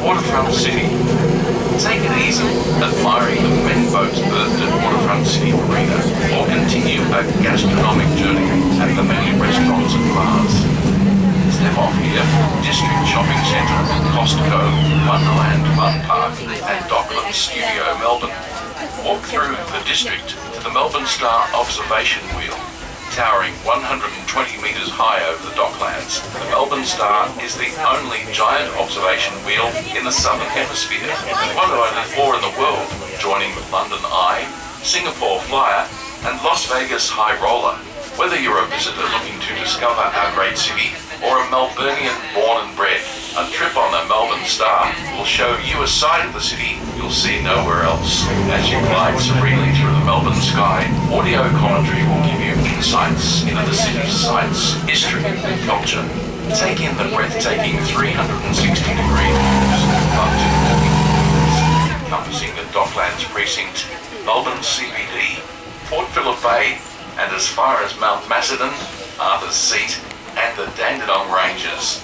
Waterfront City. Take it easy, admiring the many boats berthed at Waterfront City Marina, or continue a gastronomic journey at the many restaurants and bars. Step off here, District Shopping Centre, Costco, Wonderland Fun Park, and Docklands Studio Melbourne. Walk through the district to the Melbourne Star Observation Wheel. Towering 120 metres high over the Docklands, the Melbourne Star is the only giant observation wheel in the Southern Hemisphere, one of only 4 in the world, joining the London Eye, Singapore Flyer and Las Vegas High Roller. Whether you're a visitor looking to discover our great city or a Melburnian born and bred, a trip on the Melbourne Star will show you a side of the city you'll see nowhere else. As you glide serenely through the Melbourne sky, audio commentary will give you insights into the city's sights, history and culture. Take in the breathtaking 360-degree views up to encompassing the Docklands precinct, Melbourne CBD, Port Phillip Bay, and as far as Mount Macedon, Arthur's Seat, and the Dandenong Ranges.